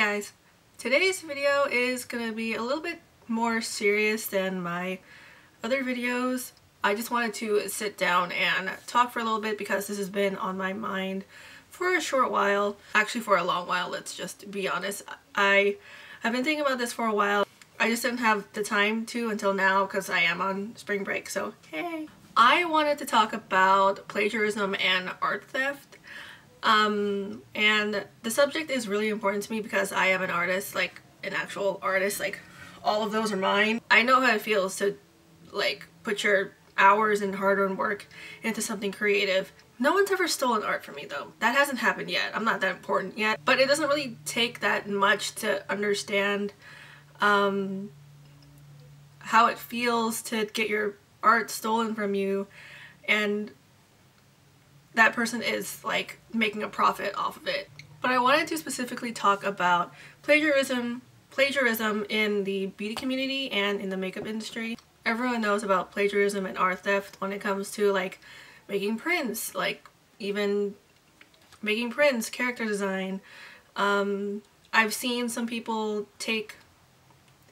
guys, today's video is gonna be a little bit more serious than my other videos. I just wanted to sit down and talk for a little bit because this has been on my mind for a short while. Actually for a long while, let's just be honest. I have been thinking about this for a while. I just didn't have the time to until now because I am on spring break, so hey. I wanted to talk about plagiarism and art theft. And the subject is really important to me because I am an artist, like an actual artist, like all of those are mine. I know how it feels to like put your hours and hard-earned work into something creative. No one's ever stolen art from me though. That hasn't happened yet. I'm not that important yet. But it doesn't really take that much to understand how it feels to get your art stolen from you and that person is like making a profit off of it. But I wanted to specifically talk about plagiarism in the beauty community and in the makeup industry. Everyone knows about plagiarism and art theft when it comes to like making prints, like even making prints, character design. I've seen some people take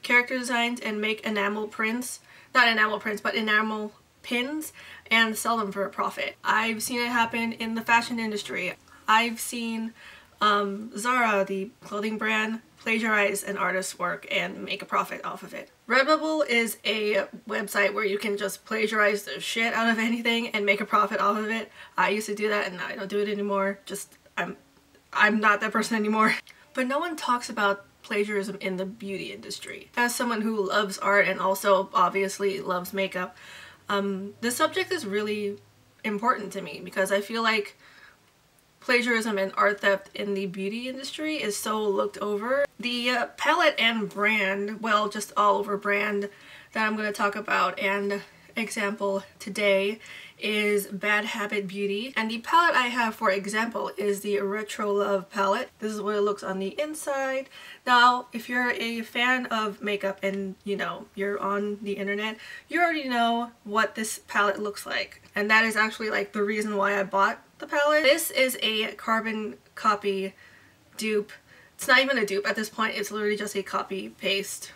character designs and make enamel prints, not enamel prints, but enamel pins and sell them for a profit. I've seen it happen in the fashion industry. I've seen Zara, the clothing brand, plagiarize an artist's work and make a profit off of it. Redbubble is a website where you can just plagiarize the shit out of anything and make a profit off of it. I used to do that and I don't do it anymore. Just I'm not that person anymore. But no one talks about plagiarism in the beauty industry. As someone who loves art and also obviously loves makeup, this subject is really important to me because I feel like plagiarism and art theft in the beauty industry is so looked over. The palette and brand, well, just all over brand that I'm going to talk about and example today is Bad Habit Beauty, and the palette I have for example is the Retro Love palette. This is what it looks on the inside. Now if you're a fan of makeup and you know you're on the internet, you already know what this palette looks like, and that is actually like the reason why I bought the palette. This is a carbon copy dupe. It's not even a dupe at this point, it's literally just a copy paste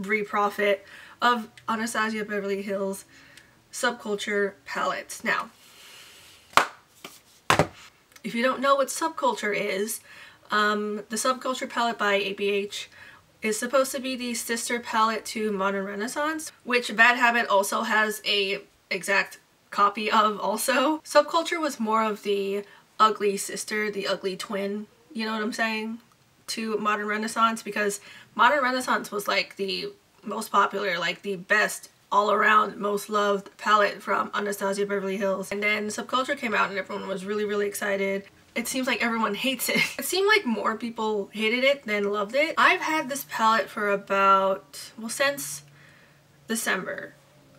reprofit of Anastasia Beverly Hills Subculture palettes. Now, if you don't know what Subculture is, the Subculture palette by ABH is supposed to be the sister palette to Modern Renaissance, which Bad Habit also has a exact copy of also. Subculture was more of the ugly sister, the ugly twin, you know what I'm saying, to Modern Renaissance, because Modern Renaissance was like the most popular, like the best all-around most loved palette from Anastasia Beverly Hills. And then Subculture came out and everyone was really excited. It seems like everyone hates it. It seemed like more people hated it than loved it. I've had this palette for about, well, since December,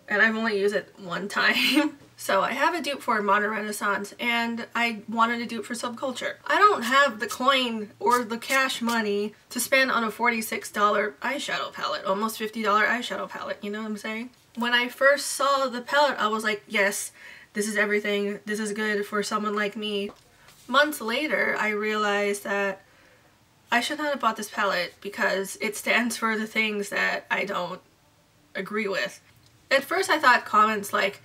and I've only used it one time. So I have a dupe for Modern Renaissance and I wanted a dupe for Subculture. I don't have the coin or the cash money to spend on a $46 eyeshadow palette, almost $50 eyeshadow palette, you know what I'm saying? When I first saw the palette, I was like, yes, this is everything. This is good for someone like me. Months later, I realized that I should not have bought this palette because it stands for the things that I don't agree with. At first I thought comments like,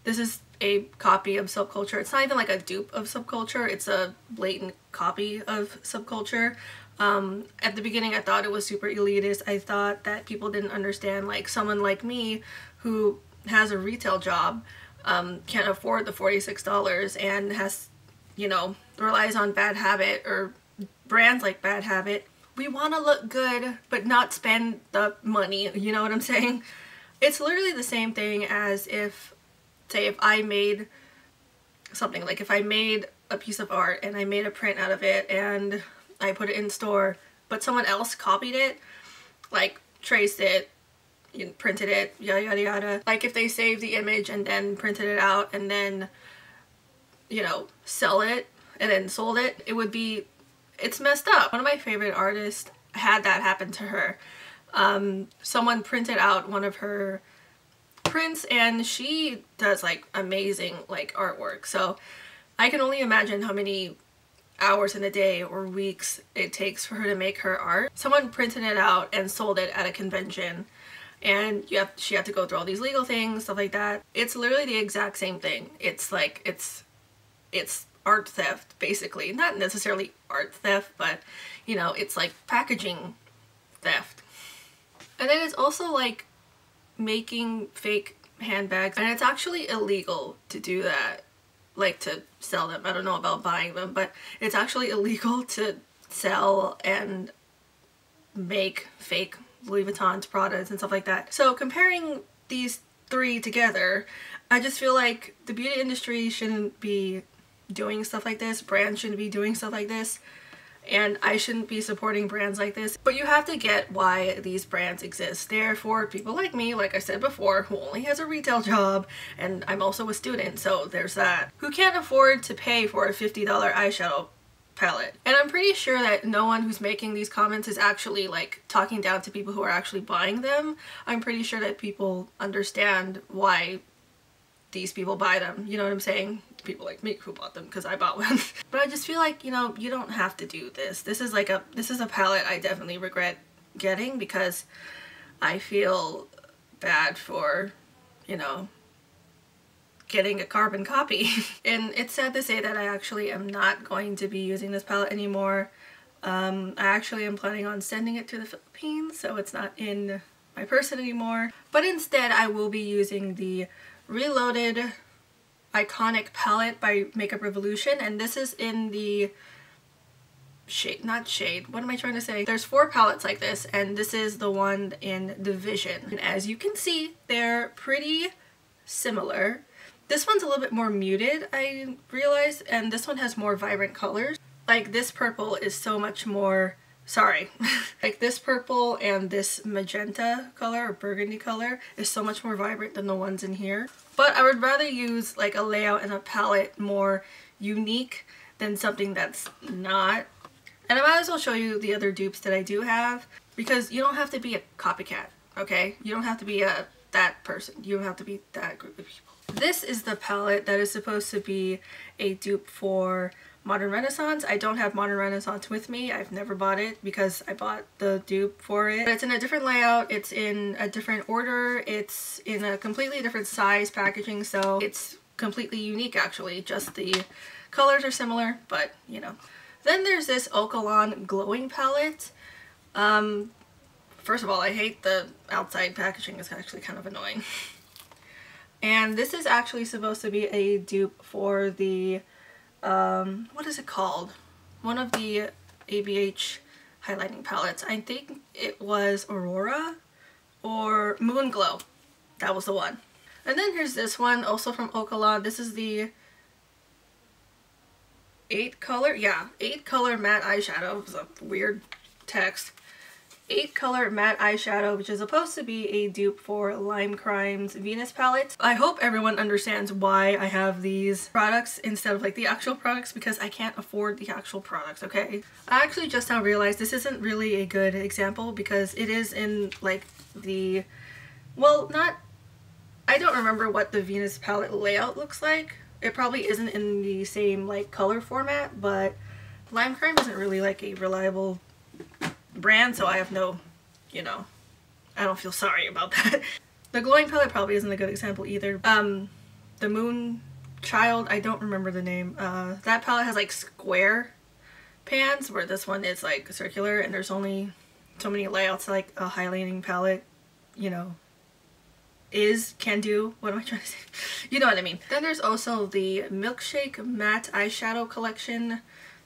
this is a copy of Subculture. It's not even like a dupe of Subculture. It's a blatant copy of Subculture. At the beginning I thought it was super elitist. I thought that people didn't understand, like someone like me who has a retail job can't afford the $46 and has, you know, relies on Bad Habit or brands like Bad Habit. We want to look good but not spend the money, you know what I'm saying? It's literally the same thing as if, say, if I made something, like if I made a piece of art and I made a print out of it and I put it in store, but someone else copied it, like traced it, you know, printed it, yada yada yada. Like if they saved the image and then printed it out and then, you know, sell it and then sold it, it would be, it's messed up. One of my favorite artists had that happen to her. Someone printed out one of her prints and she does like amazing like artwork, so I can only imagine how many hours in a day or weeks it takes for her to make her art. Someone printed it out and sold it at a convention, and she had to go through all these legal things, stuff like that. It's literally the exact same thing. It's like, it's art theft, basically. Not necessarily art theft, but you know, it's like packaging theft. And then it's also like making fake handbags, and it's actually illegal to do that, like to sell them. I don't know about buying them, but it's actually illegal to sell and make fake Louis Vuitton's products and stuff like that. So comparing these three together, I just feel like the beauty industry shouldn't be doing stuff like this, brands shouldn't be doing stuff like this, and I shouldn't be supporting brands like this. But you have to get why these brands exist. They're for people like me, like I said before, who only has a retail job, and I'm also a student, so there's that, who can't afford to pay for a $50 eyeshadow palette. And I'm pretty sure that no one who's making these comments is actually like talking down to people who are actually buying them. I'm pretty sure that people understand why these people buy them, you know what I'm saying? People like me who bought them because I bought one. But I just feel like, you know, you don't have to do this. This is a palette I definitely regret getting because I feel bad for, you know, getting a carbon copy. And it's sad to say that I actually am not going to be using this palette anymore. I actually am planning on sending it to the Philippines, so it's not in my person anymore. But instead I will be using the Reloaded Iconic palette by Makeup Revolution, and this is in the what am I trying to say? There's 4 palettes like this, and this is the one in the Vision. And as you can see, they're pretty similar. This one's a little bit more muted, I realized, and this one has more vibrant colors. Like this purple is so much more, sorry, like this purple and this magenta color or burgundy color is so much more vibrant than the ones in here. But I would rather use like a layout and a palette more unique than something that's not. And I might as well show you the other dupes that I do have, because you don't have to be a copycat, okay? You don't have to be that person. You don't have to be that group of people. This is the palette that is supposed to be a dupe for Modern Renaissance. I don't have Modern Renaissance with me. I've never bought it because I bought the dupe for it. But it's in a different layout, it's in a different order, it's in a completely different size packaging, so it's completely unique actually. Just the colors are similar, but you know. Then there's this Okalon glowing palette. First of all, I hate the outside packaging. It's actually kind of annoying. And this is actually supposed to be a dupe for the what is it called? One of the ABH highlighting palettes. I think it was Aurora or Moon Glow. That was the one. And then here's this one, also from Okalon. This is the 8 color matte eyeshadow. It was a weird text. 8 color matte eyeshadow, which is supposed to be a dupe for Lime Crime's Venus palette. I hope everyone understands why I have these products instead of like the actual products, because I can't afford the actual products, okay? I actually just now realized this isn't really a good example because it is in like the, well, not, I don't remember what the Venus palette layout looks like. It probably isn't in the same like color format, but Lime Crime isn't really like a reliable brand, so I have no, you know, I don't feel sorry about that. The glowing palette probably isn't a good example either. The Moon Child, I don't remember the name. That palette has like square pans, where this one is like circular, and there's only so many layouts like a highlighting palette, you know, can do. What am I trying to say? You know what I mean. Then there's also the Milkshake Matte Eyeshadow Collection,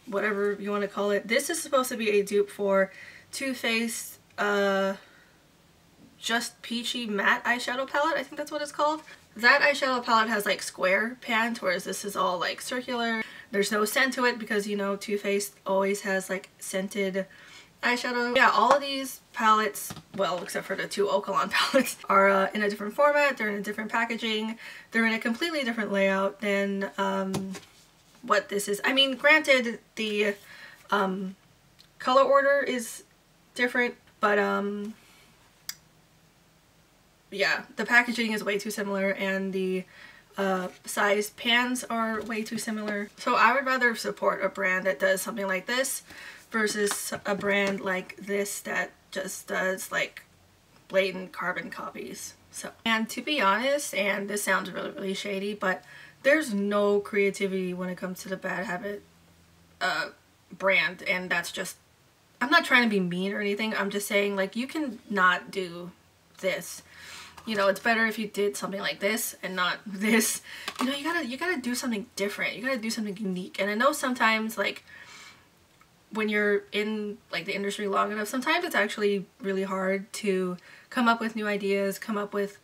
whatever you want to call it. This is supposed to be a dupe for Too Faced Just Peachy Matte Eyeshadow Palette. I think that's what it's called. That eyeshadow palette has like square pans, whereas this is all like circular. There's no scent to it because, you know, Too Faced always has like scented eyeshadow. Yeah, all of these palettes, well, except for the 2 Okalon palettes, are in a different format. They're in a different packaging. They're in a completely different layout than what this is. I mean, granted, the color order is different, but yeah, the packaging is way too similar, and the size pans are way too similar. So I would rather support a brand that does something like this versus a brand like this that just does like blatant carbon copies. So, and to be honest, and this sounds really shady, but there's no creativity when it comes to the Bad Habit brand, and that's just, I'm not trying to be mean or anything, I'm just saying like you can not do this. You know, it's better if you did something like this and not this. You know, you gotta do something different. You gotta do something unique. And I know sometimes like when you're in like the industry long enough, sometimes it's actually really hard to come up with new ideas, come up with,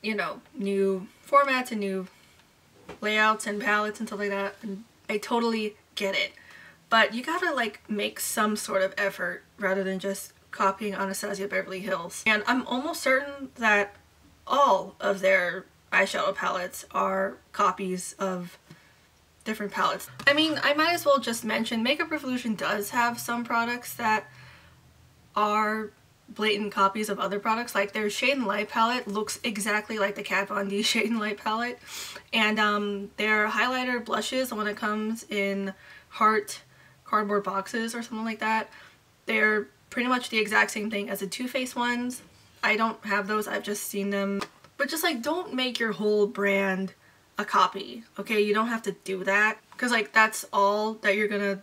you know, new formats and new layouts and palettes and stuff like that. And I totally get it. But you gotta like make some sort of effort rather than just copying Anastasia Beverly Hills. And I'm almost certain that all of their eyeshadow palettes are copies of different palettes. I mean, I might as well just mention Makeup Revolution does have some products that are blatant copies of other products. Like their Shade and Light palette looks exactly like the Kat Von D Shade and Light palette. And their highlighter blushes, the one that comes in heart cardboard boxes or something like that, they're pretty much the exact same thing as the Too Faced ones. I don't have those, I've just seen them. But just like, don't make your whole brand a copy, okay? You don't have to do that, because like that's all that you're gonna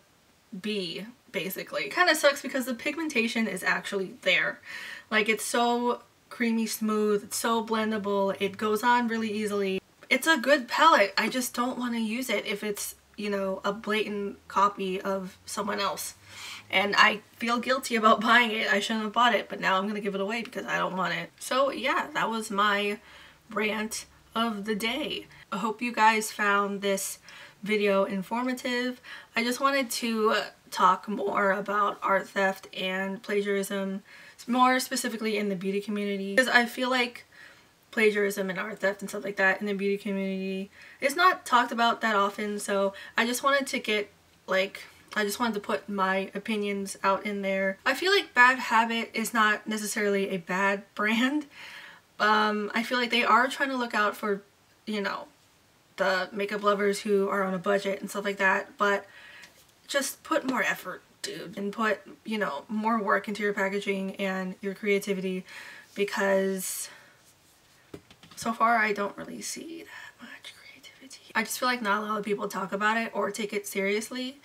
be, basically. It kind of sucks because the pigmentation is actually there. Like it's so creamy smooth, it's so blendable, it goes on really easily. It's a good palette, I just don't want to use it if it's, you know, a blatant copy of someone else. And I feel guilty about buying it. I shouldn't have bought it, but now I'm gonna give it away because I don't want it. So yeah, that was my rant of the day. I hope you guys found this video informative. I just wanted to talk more about art theft and plagiarism, more specifically in the beauty community, because I feel like plagiarism and art theft and stuff like that in the beauty community is not talked about that often. So I just wanted to get like, I just wanted to put my opinions out in there. I feel like Bad Habit is not necessarily a bad brand. I feel like they are trying to look out for, you know, the makeup lovers who are on a budget and stuff like that, but just put more effort, dude, and put, you know, more work into your packaging and your creativity, because so far I don't really see that much creativity. I just feel like not a lot of people talk about it or take it seriously.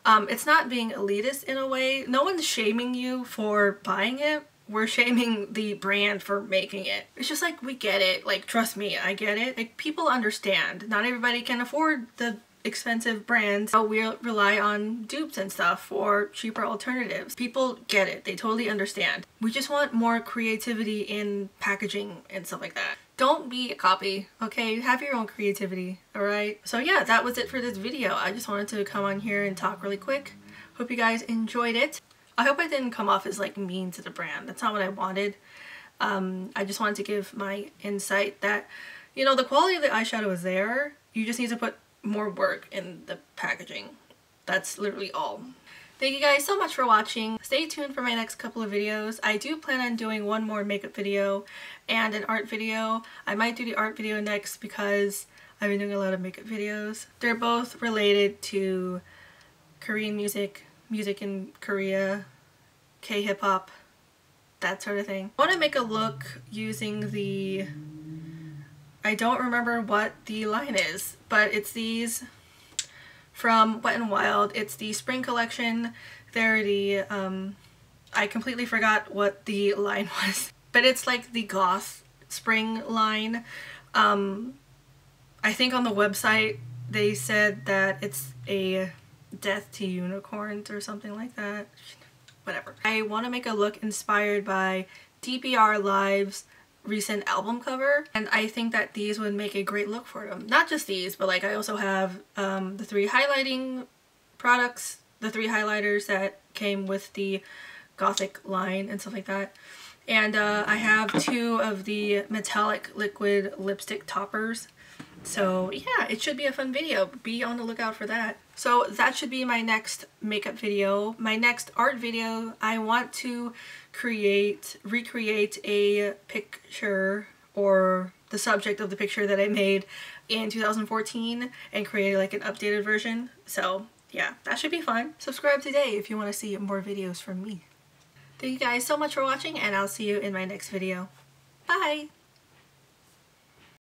It's not being elitist in a way. No one's shaming you for buying it. We're shaming the brand for making it. It's just like, we get it. Like, trust me, I get it. Like, people understand. Not everybody can afford the expensive brands. So we rely on dupes and stuff for cheaper alternatives. People get it. They totally understand. We just want more creativity in packaging and stuff like that. Don't be a copy, okay? Have your own creativity, alright? So yeah, that was it for this video. I just wanted to come on here and talk really quick. Hope you guys enjoyed it. I hope I didn't come off as like mean to the brand. That's not what I wanted. I just wanted to give my insight that, you know, the quality of the eyeshadow is there. You just need to put more work in the packaging. That's literally all. Thank you guys so much for watching. Stay tuned for my next couple of videos. I do plan on doing one more makeup video and an art video. I might do the art video next because I've been doing a lot of makeup videos. They're both related to Korean music, music in Korea, K-hip-hop, that sort of thing. I want to make a look using the, I don't remember what the line is, but it's these from Wet n Wild. It's the spring collection. They're the, I completely forgot what the line was, but it's like the goth spring line. I think on the website they said that it's a death to unicorns or something like that. Whatever. I want to make a look inspired by DBR Live's recent album cover, and I think that these would make a great look for them. Not just these, but like I also have the 3 highlighting products, the 3 highlighters that came with the gothic line and stuff like that. And I have 2 of the metallic liquid lipstick toppers. So yeah, it should be a fun video. Be on the lookout for that. So that should be my next makeup video. My next art video, I want to recreate a picture or the subject of the picture that I made in 2014 and created like an updated version. So yeah, that should be fun. Subscribe today if you want to see more videos from me. Thank you guys so much for watching, and I'll see you in my next video. Bye!